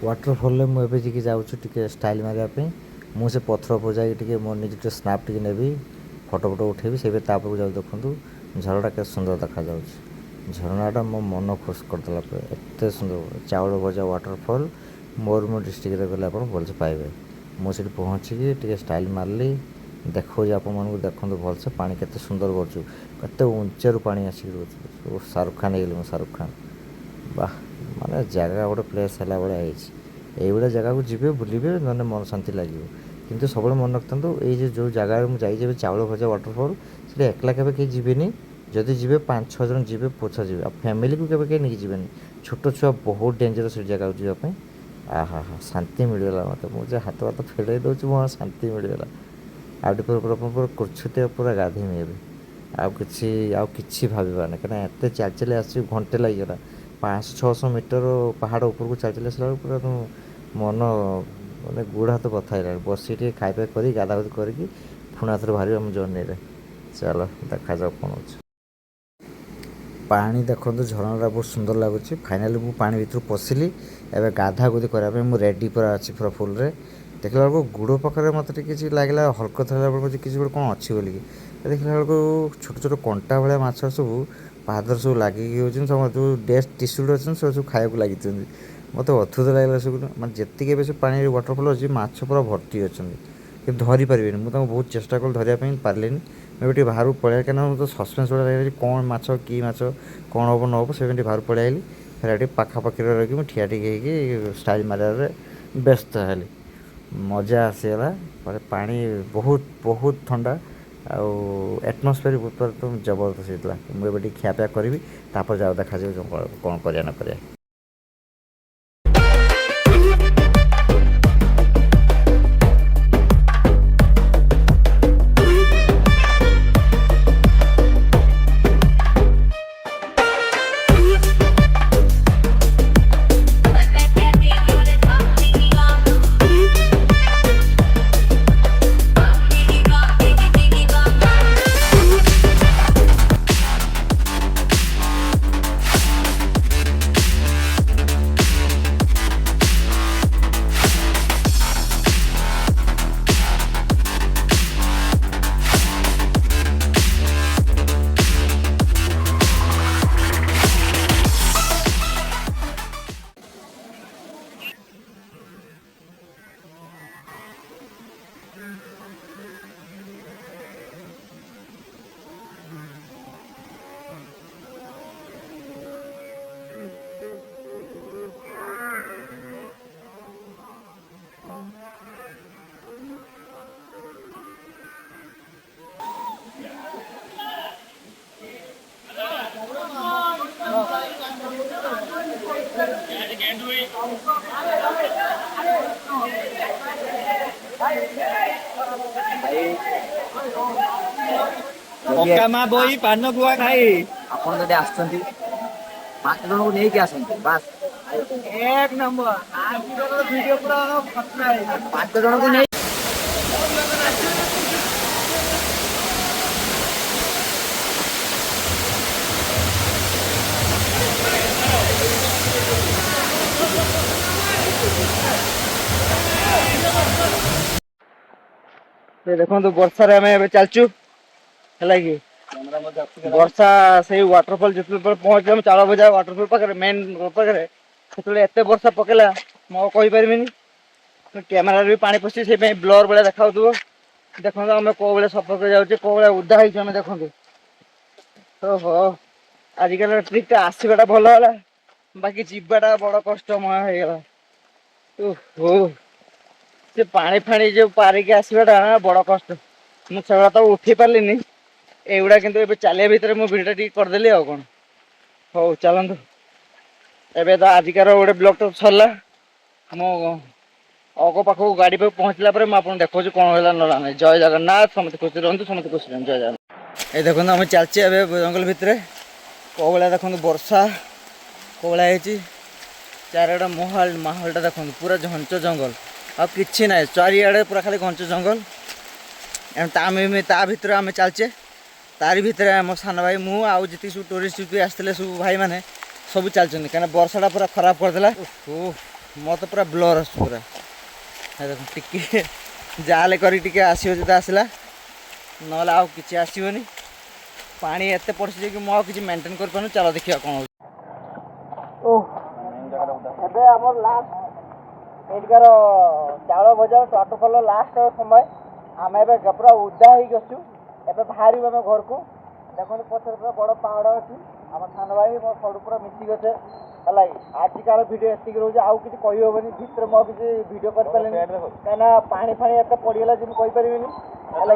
ୱାଟରଫଲରେ ମୁଁ ଏବେ ଯିକି ଯାଉଛି ଟିକେ ଷ୍ଟାଇଲ୍ ମାରିବା ପାଇଁ। ମୁଁ ସେ ପଥର ଉପରେ ଯାଇକି ଟିକେ ମୋ ନିଜେ ଟିକେ ସ୍ନାପ୍ ଟିକେ ନେବି, ଫଟୋ ଉଠେଇବି। ସେବେ ତାପରକୁ ଯାଉ ଦେଖନ୍ତୁ ଝରଣା କେତେ ସୁନ୍ଦର ଦେଖାଯାଉଛି। ଝରଣାଟା ମୋ ମନ ଖୁସି କରିଦେଲା ପରେ ଏତେ ସୁନ୍ଦର ଚାଉଳ ଭଜା ୱାଟରଫଲ୍ ମୟୂରଭଞ୍ଜ ଡିଷ୍ଟ୍ରିକ୍ଟରେ ଗଲେ ଆପଣ ଭଲସେ ପାଇବେ। ମୁଁ ସେଠି ପହଞ୍ଚିକି ଟିକେ ଷ୍ଟାଇଲ୍ ମାରିଲି, ଦେଖାଉଛି ଆପଣମାନଙ୍କୁ ଦେଖନ୍ତୁ ଭଲସେ ପାଣି କେତେ ସୁନ୍ଦର କରୁଛୁ, କେତେ ଉଞ୍ଚାରୁ ପାଣି ଆସିକି ରହୁଛି। ଶାହରୁଖ ଖାନ ହେଇଗଲି ମୁଁ ଶାହରୁଖ ଖାନ। ବାଃ ମାନେ ଜାଗା ଗୋଟେ ପ୍ଲେସ୍ ହେଲା ଭଳିଆ ହେଇଛି। ଏଇଭଳିଆ ଜାଗାକୁ ଯିବେ ବୁଲିବେ ନହେଲେ ମନ ଶାନ୍ତି ଲାଗିବ। କିନ୍ତୁ ସବୁବେଳେ ମନେ ରଖିଥାନ୍ତୁ ଏଇ ଯେଉଁ ଜାଗାରେ ମୁଁ ଯାଇଛି ଏବେ ଚାଉଳ ଭଜା ୱାଟରଫଲ୍ ସେଠି ଏକଲା କେବେ କେହି ଯିବେନି। ଯଦି ଯିବେ 5-6 ଜଣ ଯିବେ ପୋଛା ଯିବେ। ଆଉ ଫ୍ୟାମିଲିକୁ କେବେ କେହି ନେଇକି ଯିବେନି। ଛୋଟ ଛୁଆ ବହୁତ ଡେଞ୍ଜରସ୍ ସେ ଜାଗାକୁ ଯିବା ପାଇଁ। ଆହା ହା ଶାନ୍ତି ମିଳିଗଲା ମୋତେ। ମୁଁ ଯେ ହାତ ଫେରାଇ ଦେଉଛି ମୋ ଶାନ୍ତି ମିଳିଗଲା। ଆଉ ଟିକେ ପୁରା କୁର୍ଛୁତିଆ ପୁରା ଗାଧେଇମି ଏବେ। ଆଉ କିଛି ଭାବିବାନି କାହିଁକିନା ଏତେ ଚାଲି ଚାଲି ଆସିଛି ଘଣ୍ଟେ ଲାଗିଗଲା। 500-600 ମିଟର ପାହାଡ଼ ଉପରକୁ ଚାଲି ଚାଲି ଆସିଲା ବେଳକୁ ପୁରା ମନ ମାନେ ଗୋଡ଼ ହାତ ବଥା ହେଇଗଲାଣି। ବସିକି ଟିକେ ଖାଇବା କରିକି ଗାଧାଗାଧି କରିକି ପୁଣି ଆଉଥରେ ବାହାରିବା ଆମ ଜର୍ଣ୍ଣିରେ। ଚାଲ ଦେଖାଯାଉ କ'ଣ ହେଉଛି। ପାଣି ଦେଖନ୍ତୁ ଝରଣାଟା ବହୁତ ସୁନ୍ଦର ଲାଗୁଛି। ଫାଇନାଲି ମୁଁ ପାଣି ଭିତରୁ ପଶିଲି। ଏବେ ଗାଧାଗୁଧି କରିବା ପାଇଁ ମୁଁ ରେଡ଼ି ପୁରା ଅଛି ପୁରା ଫୁଲ୍ରେ। ଦେଖିଲା ବେଳକୁ ଗୋଡ଼ ପାଖରେ ମୋତେ ଟିକେ କିଛି ଲାଗିଲା ହଲକତ ହେଲା ବେଳକୁ କିଛି ଗୋଟେ କ'ଣ ଅଛି ବୋଲିକି। ଦେଖିଲା ବେଳକୁ ଛୋଟ ଛୋଟ କଣ୍ଟା ଭଳିଆ ମାଛ ସବୁ ପାଦରେ ସବୁ ଲାଗିକି ହେଉଛନ୍ତି। ସବୁ ଯେଉଁ ଡେଷ୍ଟ ଟିସ୍ୟୁଡ଼୍ ଅଛନ୍ତି ସେ ସବୁ ଖାଇବାକୁ ଲାଗିଛନ୍ତି। ମୋତେ ଅଦ୍ଭୁତ ଲାଗିଲା ସବୁ। ମାନେ ଯେତିକି ଏବେ ସେ ପାଣିରେ ୱାଟରଫଲ୍ ଅଛି ମାଛ ପୁରା ଭର୍ତ୍ତି ଅଛନ୍ତି କିନ୍ତୁ ଧରି ପାରିବେନି। ମୁଁ ତାଙ୍କୁ ବହୁତ ଚେଷ୍ଟା କଲି ଧରିବା ପାଇଁ ପାରିଲିନି। ମୁଁ ଏବେ ଟିକେ ବାହାରକୁ ପଳେଇ କାହିଁକିନା ମୁଁ ତ ସସ୍ପେନ୍ସ ଭଳିଆ ଲାଗିଲା କ'ଣ ମାଛ କି ମାଛ କ'ଣ ହେବ ନ ହେବ ସେ ଟିକେ ବାହାରକୁ ପଳେଇ ଆଇଲି। ଫେର ଟିକେ ପାଖାପାଖିରେ ରହିକି ମୁଁ ଠିଆ ଟିକେ ହେଇକି ଷ୍ଟାଇଲ୍ ମାରିବାରେ ବ୍ୟସ୍ତ ହେଲି। ମଜା ଆସିଗଲା। ପାଣି ବହୁତ ବହୁତ ଥଣ୍ଡା ଆଉ ଆଟମସ୍ଫିୟର ବହୁତ ଜବରଦସ୍ତ ହେଇଥିଲା। ମୁଁ ଏବେ ଟିକେ ଖିଆପିଆ କରିବି ତାପରେ ଯାଉ ଦେଖାଯିବ କ'ଣ କରିବା ନ କରିବା। ପକା ମା ବହି ପାନ ଗୁଆ ଖାଇ ଆପଣ ଯଦି ଆସୁଛନ୍ତି 5 ଜଣଙ୍କୁ ନେଇକି ଆସନ୍ତୁ ବାସ୍। ଏକ ନମ୍ବର ଆଜିର ଭିଡିଓ ପୁରା ଖତରା ହେଇଛି। 5 ଜଣଙ୍କୁ ନେଇ ଦେଖନ୍ତୁ ବର୍ଷାରେ ଆମେ ଏବେ ଚାଲଛୁ ହେଲା କି ବର୍ଷା ସେଇ ୱାଟରଫଲ୍ ଯେତେବେଳେ ପହଞ୍ଚିଲେ ଆମେ ଚାଳ ବଜାର ୱାଟରଫଲ୍ ପାଖରେ ମେନ୍ ପାଖରେ ସେତେବେଳେ ଏତେ ବର୍ଷା ପକେଇଲା ମୁଁ ଆଉ କହିପାରିବିନି। କ୍ୟାମେରାରେ ବି ପାଣି ପଶି ସେଇପାଇଁ ବ୍ଲର୍ ଭଳିଆ ଦେଖାଉଥିବ। ଦେଖନ୍ତୁ ଆମେ କୋଉ ଭଳିଆ ସଫର ଯାଉଛେ କୋଉ ଭଳିଆ ଉଦା ହେଇଛୁ ଆମେ ଦେଖନ୍ତୁ। ଓହୋ ଆଜିକାଲି ଟ୍ରିପ୍ଟା ଆସିବାଟା ଭଲ ହେଲା ବାକି ଯିବାଟା ବଡ଼ କଷ୍ଟମୟ ହେଇଗଲା। ଓହୋ ସେ ପାଣି ଫାଣି ଯୋଉ ପାରିକି ଆସିବାଟା ବଡ଼ କଷ୍ଟ। ମୁଁ ସେଗୁଡ଼ା ତ ଉଠେଇ ପାରିଲିନି ଏଇଗୁଡ଼ା କିନ୍ତୁ ଏବେ ଚାଲିବା ଭିତରେ ମୁଁ ଭିଡ଼ିଓଟା ଟିକେ କରିଦେଲି ଆଉ କ'ଣ। ହଉ ଚାଲନ୍ତୁ ଏବେ ତ ଆଜିକାର ଗୋଟେ ବ୍ଲଗ୍ ତ ସରିଲା। ମୁଁ ଅଗ ପାଖକୁ ଗାଡ଼ି ପାଖକୁ ପହଞ୍ଚିଲା ପରେ ମୁଁ ଆପଣଙ୍କୁ ଦେଖାଉଛି କ'ଣ ହେଲା ନହେଲା ନାହିଁ। ଜୟ ଜଗନ୍ନାଥ, ସମସ୍ତେ ଖୁସି ରୁହନ୍ତୁ, ସମସ୍ତେ ଖୁସି ରୁହନ୍ତୁ, ଜୟ ଜଗନ୍ନାଥ। ଏଇ ଦେଖନ୍ତୁ ଆମେ ଚାଲିଛେ ଏବେ ଜଙ୍ଗଲ ଭିତରେ କେଉଁ ଭଳିଆ ଦେଖନ୍ତୁ ବର୍ଷା କେଉଁ ଭଳିଆ ହେଇଛି। ଚାରିଆଡ଼େ ମାହୋଲଟା ଦେଖନ୍ତୁ ପୁରା ଘଞ୍ଚ ଜଙ୍ଗଲ ଆଉ କିଛି ନାହିଁ। ଚାରିଆଡ଼େ ପୁରା ଖାଲି ଘଞ୍ଚ ଜଙ୍ଗଲ। ତା ଭିତରେ ଆମେ ଚାଲିଛେ ତାରି ଭିତରେ ଆମ ସାନ ଭାଇ ମୁଁ ଆଉ ଯେତିକି ସବୁ ଟୁରିଷ୍ଟ ବି ଆସିଥିଲେ ସବୁ ଭାଇମାନେ ସବୁ ଚାଲିଛନ୍ତି କାହିଁକିନା ବର୍ଷାଟା ପୁରା ଖରାପ କରିଦେଲା। ଓହୋ ମୋର ତ ପୁରା ବ୍ଲର୍ ଆସୁଛି ପୁରା। ଦେଖନ୍ତୁ ଟିକେ ଜାଲେ କରି ଟିକେ ଆସିବ ଯଦି ଆସିଲା ନହେଲେ ଆଉ କିଛି ଆସିବନି। ପାଣି ଏତେ ପଡ଼ିଛି ଯେ କି ମୁଁ ଆଉ କିଛି ମେଣ୍ଟେନ୍ କରିପାରୁନି। ଚାଲ ଦେଖିବା କ'ଣ ହେଉଛି। ଏବେ ଆମର ଲାଷ୍ଟ ଏଠିକାର ଚାଉଳ ବଜାର ୱାଟରଫଲ୍ ଲାଷ୍ଟ ସମୟ। ଆମେ ଏବେ ପୁରା ଉଦା ହେଇକି ଅଛୁ। ଏବେ ବାହାରିବୁ ଆମେ ଘରକୁ। ଦେଖନ୍ତୁ ପଛରେ ପୁରା ବଡ଼ ପାହାଡ଼ ଅଛି। ଆମ ସାନ ଭାଇ ମୋ ସଡ଼ୁ ପୁରା ମିଶିକି ଅଛେ ହେଲା କି। ଆଜିକାର ଭିଡ଼ିଓ ଏତିକି ରହୁଛି ଆଉ କିଛି କହିହେବନି। ଭିତରେ ମୁଁ ଆଉ କିଛି ଭିଡ଼ିଓ କରିପାରିଲିନି କାହିଁକିନା ପାଣି ଫାଣି ଏତେ ପଡ଼ିଗଲା ଯେ ମୁଁ କହିପାରିବିନି ହେଲା।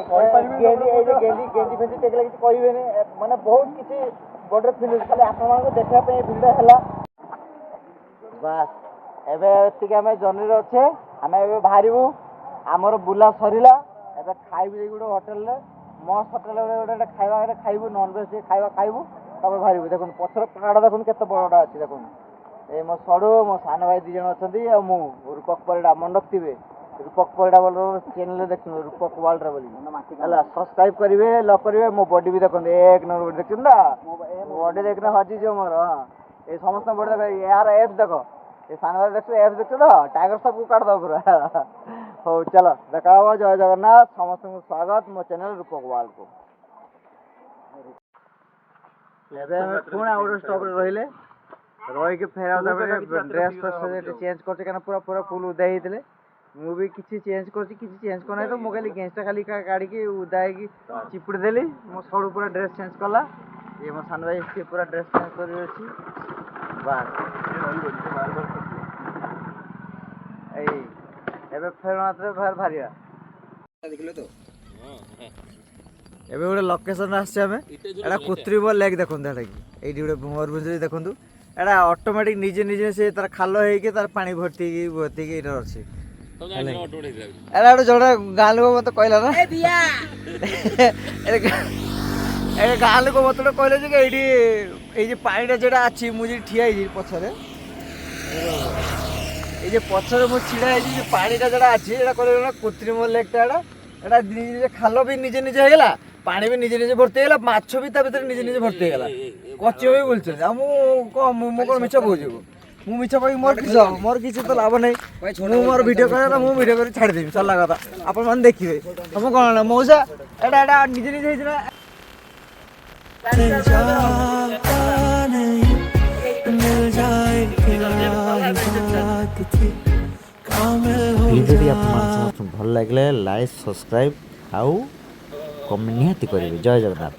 ଗେଞ୍ଜି ଫେଞ୍ଜି ଟେକିଲେ କିଛି କହିବେନି ମାନେ ବହୁତ କିଛି ବଡ଼ରେ ଫିଲ୍ ହେଉଛି। ଖାଲି ଆପଣମାନଙ୍କୁ ଦେଖିବା ପାଇଁ ଏ ଭିଡ଼ିଓ ହେଲା ବାସ୍। ଏବେ ଏତିକି ଆମେ ଜର୍ଣ୍ଣିରେ ଅଛେ। ଆମେ ଏବେ ବାହାରିବୁ। ଆମର ବୁଲା ସରିଲା। ଏବେ ଖାଇବୁ ଯାଇକି ଗୋଟେ ହୋଟେଲରେ ମସ୍ତ ହୋଟେଲରେ ଗୋଟେ ଖାଇବା ଖାଇବୁ ନନଭେଜ୍ ଖାଇବା ଖାଇବୁ ତାପରେ ବାହାରିବୁ। ଦେଖନ୍ତୁ ପଛର ପାହାଡ଼ ଦେଖନ୍ତୁ କେତେ ବଡ଼ଟା ଅଛି ଦେଖନ୍ତୁ। ଏ ମୋ ସଡ଼ୁ ମୋ ସାନ ଭାଇ 2 ଜଣ ଅଛନ୍ତି ଆଉ ମୁଁ ରୂପକ ପରିଡ଼ା ମନେ ରଖିଥିବେ। ରୂପକ ପରିଡ଼ା ବୋଲ ଚ୍ୟାନେଲରେ ଦେଖନ୍ତୁ ରୂପକ ୱାର୍ଲଡରେ ବୋଲି ହେଲା। ସବସ୍କ୍ରାଇବ୍ କରିବେ ଲକ୍ କରିବେ। ମୋ ବଡି ବି ଦେଖନ୍ତୁ ଏକ ନମ୍ବର ବଡି ଦେଖୁଛନ୍ତି ନା। ବଡି ଦେଖିଲେ ହଜିଯିବ ମୋର। ହଁ ଏଇ ସମସ୍ତଙ୍କ ବଡି ଦେଖ ୟାର ଏଫ୍ ଦେଖ ଏ ସାନ ଭାଇ ଦେଖୁ ଏଫ୍ ଦେଖୁ ତ ଟାଇଗର ସବୁ କାଟିଦବ ପୁରା। ହଉ ଚାଲ ଦେଖା ହବ। ଜୟ ଜଗନ୍ନାଥ, ସମସ୍ତଙ୍କୁ ସ୍ୱାଗତ ମୋ ଚ୍ୟାନେଲ ରୂପକ ୱାର୍ଲଡକୁ। ଏବେ ଆମେ ପୁଣି ଆଉ ଗୋଟେ ଷ୍ଟପ୍ରେ ରହିଲେ ରହିକି ଫେରା ତାପରେ ଡ୍ରେସ୍ ଚେଞ୍ଜ କରୁଛେ କାରଣ ପୁରା ଫୁଲ୍ ଉଦା ହେଇଥିଲେ। ମୁଁ ବି କିଛି ଚେଞ୍ଜ କରୁଛି କିଛି ଚେଞ୍ଜ କରୁନାହିଁ ତ ମୁଁ ଖାଲି ଗେଞ୍ଜଟା ଖାଲି କାଢ଼ିକି ଉଦା ହେଇକି ଚିପୁଡ଼ି ଦେଲି। ମୋ ସଡ଼ୁ ପୁରା ଡ୍ରେସ୍ ଚେଞ୍ଜ କଲା। ଇଏ ମୋ ସାନ ଭାଇ ସିଏ ପୁରା ଡ୍ରେସ୍ ଚେଞ୍ଜ କରି ଅଛି ବାସ୍। ଏଇ ଏବେ ଫେର ମାତ୍ରେ ବାହାରିବା। ଦେଖିଲେ ତ ଏବେ ଗୋଟେ ଲୋକେସନ୍ ଆସିছে ଆମେ ଏଇଟା କୃତ୍ରିମ ଲେକ୍ ଦେଖନ୍ତୁ। ଏଇଟା କି ଏଇଠି ଗୋଟେ ମୟୂରଭଞ୍ଜରେ ଦେଖନ୍ତୁ ଏଇଟା ଅଟୋମେଟିକ୍ ନିଜେ ନିଜେ ସେ ତାର ଖାଲ ହେଇକି ତାର ପାଣି ଭର୍ତ୍ତି ହେଇକି ଏଇଟା ଅଛି। ଏଇଟା ଗୋଟେ ଜଣେ ଗାଁ ଲୋକ ମତେ କହିଲା ନା ଏ ଗାଁ ଲୋକ ମତେ ଗୋଟେ କହିଲେ ଯେ ଏଇଠି ଏଇ ଯେ ପାଣିଟା ଯେଟା ଅଛି ମୁଁ ଯେଠି ଠିଆ ହେଇଛି ପଛରେ এই যে পছরে মু ছিড়া হয়েছি যে পানিটা যেটা আছে এটা করে কৃত্রিম লেকটা এটা নিজে নিজে খাল বি নিজে নিজে হয়ে গেলা পানি বি নিজে নিজে ভর্তি হয়ে গেলা মাছ বি তা ভিতরে নিজে নিজে ভর্তি হয়ে গেলা কচ্ছি বি বলছে আর মু কোন মিছ কହୁছি মু মিছ কই মোর কিছু তো লাভ নাই মু মোর ভিডিও করে না মু ভিডিও করে ছাড়ি দেবি সরলা কথা আপন মানে দেখিবে তুমি কোন না মৌসা এটা এটা নিজে নিজে হয়েছে না ଭିଡ଼ିଓଟି ଆପଣମାନଙ୍କୁ ଭଲ ଲାଗିଲେ ଲାଇକ୍ ସବସ୍କ୍ରାଇବ୍ ଆଉ କମେଣ୍ଟ ନିହାତି କରିବେ। ଜୟ ଜଗନ୍ନାଥ।